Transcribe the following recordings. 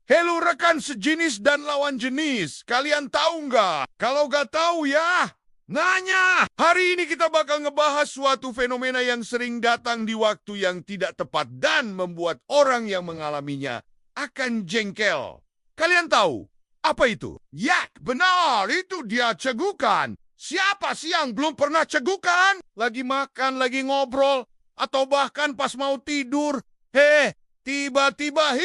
Halo rekan sejenis dan lawan jenis, kalian tahu nggak? Kalau nggak tahu ya, nanya! Hari ini kita bakal ngebahas suatu fenomena yang sering datang di waktu yang tidak tepat dan membuat orang yang mengalaminya akan jengkel. Kalian tahu apa itu? Ya, benar, itu dia cegukan. Siapa sih yang belum pernah cegukan? Lagi makan, lagi ngobrol, atau bahkan pas mau tidur. Tiba-tiba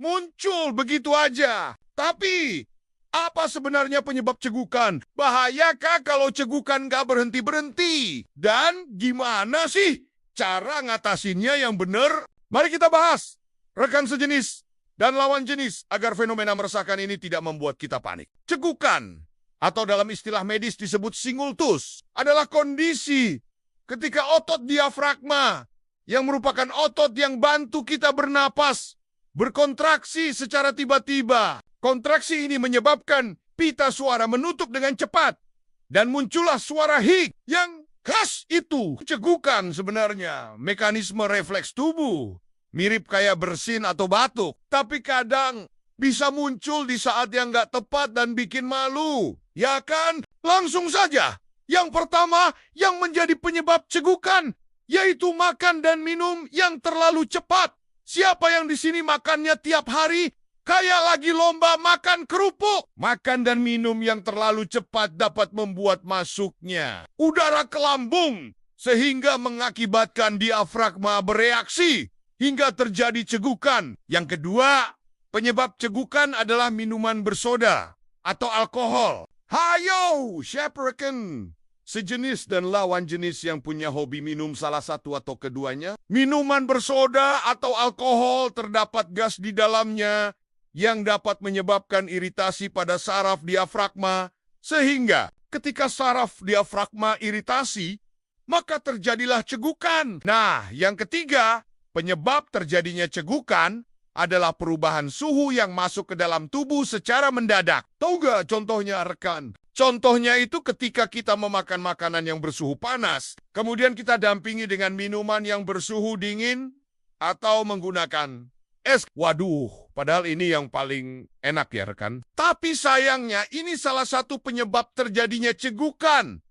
muncul begitu aja. Tapi, apa sebenarnya penyebab cegukan? Bahayakah kalau cegukan nggak berhenti-berhenti? Dan gimana sih cara ngatasinnya yang benar? Mari kita bahas, rekan sejenis dan lawan jenis, agar fenomena meresahkan ini tidak membuat kita panik. Cegukan, atau dalam istilah medis disebut singultus, adalah kondisi ketika otot diafragma, yang merupakan otot yang bantu kita bernapas, berkontraksi secara tiba-tiba. Kontraksi ini menyebabkan pita suara menutup dengan cepat, dan muncullah suara hik yang khas itu. Cegukan sebenarnya mekanisme refleks tubuh, mirip kayak bersin atau batuk, tapi kadang bisa muncul di saat yang nggak tepat dan bikin malu. Ya kan? Langsung saja. Yang pertama yang menjadi penyebab cegukan, yaitu makan dan minum yang terlalu cepat. Siapa yang di sini makannya tiap hari kayak lagi lomba makan kerupuk? Makan dan minum yang terlalu cepat dapat membuat masuknya udara ke lambung, sehingga mengakibatkan diafragma bereaksi hingga terjadi cegukan. Yang kedua, penyebab cegukan adalah minuman bersoda atau alkohol. Hayo, siapa rekan sejenis dan lawan jenis yang punya hobi minum salah satu atau keduanya? Minuman bersoda atau alkohol terdapat gas di dalamnya yang dapat menyebabkan iritasi pada saraf diafragma, sehingga ketika saraf diafragma iritasi, maka terjadilah cegukan. Nah, yang ketiga, penyebab terjadinya cegukan adalah perubahan suhu yang masuk ke dalam tubuh secara mendadak. Tahu gak contohnya rekan? Contohnya itu ketika kita memakan makanan yang bersuhu panas, kemudian kita dampingi dengan minuman yang bersuhu dingin, atau menggunakan es. Waduh, padahal ini yang paling enak ya rekan. Tapi sayangnya ini salah satu penyebab terjadinya cegukan,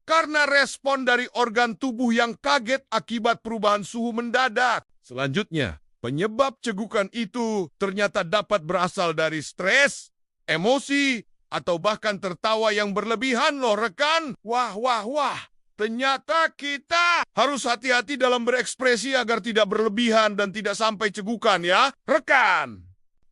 karena respon dari organ tubuh yang kaget akibat perubahan suhu mendadak. Selanjutnya, penyebab cegukan itu ternyata dapat berasal dari stres, emosi, atau bahkan tertawa yang berlebihan loh rekan. Wah. Ternyata kita harus hati-hati dalam berekspresi agar tidak berlebihan dan tidak sampai cegukan ya, rekan.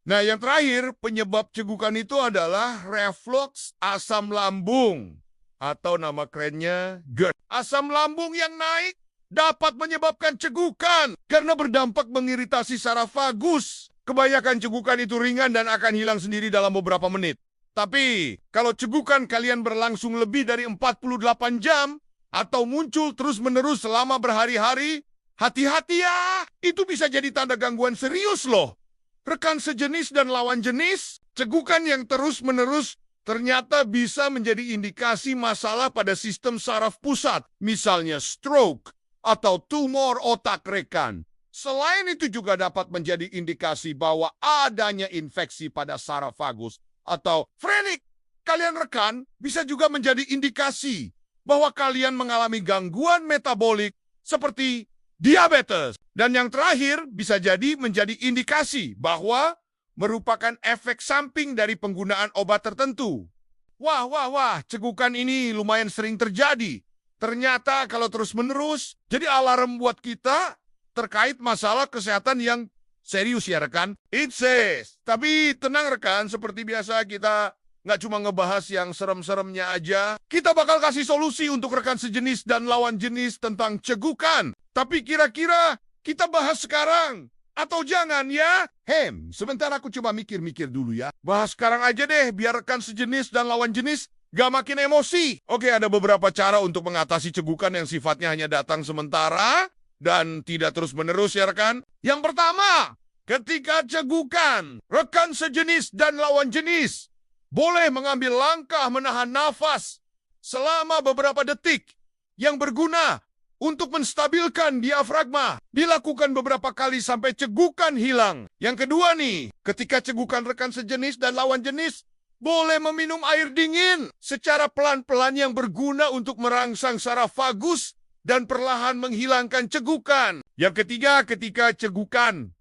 Nah, yang terakhir, penyebab cegukan itu adalah reflux asam lambung, atau nama kerennya GERD. Asam lambung yang naik dapat menyebabkan cegukan karena berdampak mengiritasi saraf vagus. Kebanyakan cegukan itu ringan dan akan hilang sendiri dalam beberapa menit. Tapi, kalau cegukan kalian berlangsung lebih dari 48 jam, atau muncul terus-menerus selama berhari-hari, hati-hati ya, itu bisa jadi tanda gangguan serius loh. Rekan sejenis dan lawan jenis, cegukan yang terus-menerus ternyata bisa menjadi indikasi masalah pada sistem saraf pusat, misalnya stroke atau tumor otak rekan. Selain itu juga dapat menjadi indikasi bahwa adanya infeksi pada saraf vagus atau frenik. Kalian rekan bisa juga menjadi indikasi bahwa kalian mengalami gangguan metabolik seperti diabetes. Dan yang terakhir bisa jadi menjadi indikasi bahwa merupakan efek samping dari penggunaan obat tertentu. Wah, cegukan ini lumayan sering terjadi. Ternyata kalau terus-menerus jadi alarm buat kita terkait masalah kesehatan yang serius ya rekan. It says. Tapi tenang rekan, seperti biasa kita nggak cuma ngebahas yang serem-seremnya aja. Kita bakal kasih solusi untuk rekan sejenis dan lawan jenis tentang cegukan. Tapi kira-kira kita bahas sekarang atau jangan ya? Sebentar aku coba mikir-mikir dulu ya. Bahas sekarang aja deh, biar rekan sejenis dan lawan jenis gak makin emosi. Oke, ada beberapa cara untuk mengatasi cegukan yang sifatnya hanya datang sementara dan tidak terus-menerus ya rekan. Yang pertama, ketika cegukan, rekan sejenis dan lawan jenis boleh mengambil langkah menahan nafas selama beberapa detik yang berguna untuk menstabilkan diafragma. Dilakukan beberapa kali sampai cegukan hilang. Yang kedua nih, ketika cegukan rekan sejenis dan lawan jenis, boleh meminum air dingin secara pelan-pelan yang berguna untuk merangsang saraf vagus dan perlahan menghilangkan cegukan. Yang ketiga, ketika cegukan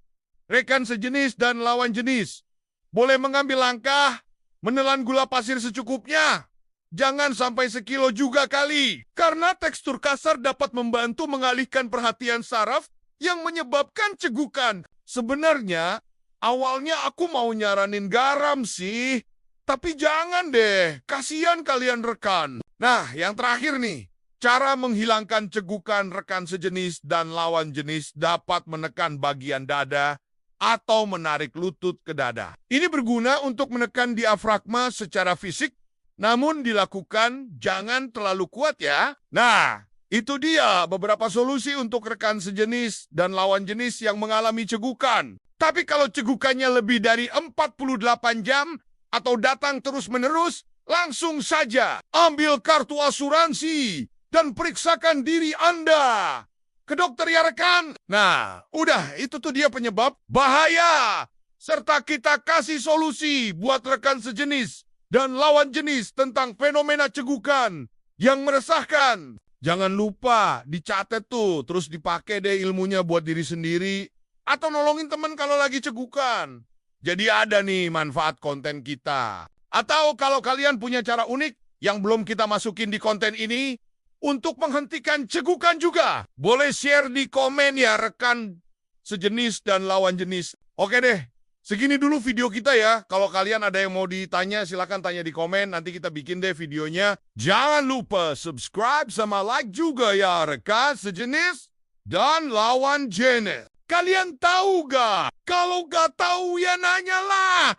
rekan sejenis dan lawan jenis, boleh mengambil langkah menelan gula pasir secukupnya. Jangan sampai sekilo juga kali, karena tekstur kasar dapat membantu mengalihkan perhatian saraf yang menyebabkan cegukan. Sebenarnya, awalnya aku mau nyaranin garam sih, tapi jangan deh, kasihan kalian rekan. Nah, yang terakhir nih, cara menghilangkan cegukan rekan sejenis dan lawan jenis dapat menekan bagian dada atau menarik lutut ke dada. Ini berguna untuk menekan diafragma secara fisik, namun dilakukan jangan terlalu kuat ya. Nah, itu dia beberapa solusi untuk rekan sejenis dan lawan jenis yang mengalami cegukan. Tapi kalau cegukannya lebih dari 48 jam atau datang terus-menerus, langsung saja ambil kartu asuransi dan periksakan diri Anda ke dokter ya rekan. Nah, udah itu tuh dia penyebab bahaya. Serta kita kasih solusi buat rekan sejenis dan lawan jenis tentang fenomena cegukan yang meresahkan. Jangan lupa dicatat tuh, terus dipakai deh ilmunya buat diri sendiri atau nolongin teman kalau lagi cegukan. Jadi ada nih manfaat konten kita. Atau kalau kalian punya cara unik yang belum kita masukin di konten ini untuk menghentikan cegukan juga, boleh share di komen ya rekan sejenis dan lawan jenis. Oke deh. Segini dulu video kita ya. Kalau kalian ada yang mau ditanya, silakan tanya di komen. Nanti kita bikin deh videonya. Jangan lupa subscribe sama like juga ya rekan sejenis dan lawan jenis. Kalian tahu gak? Kalau gak tahu ya nanyalah.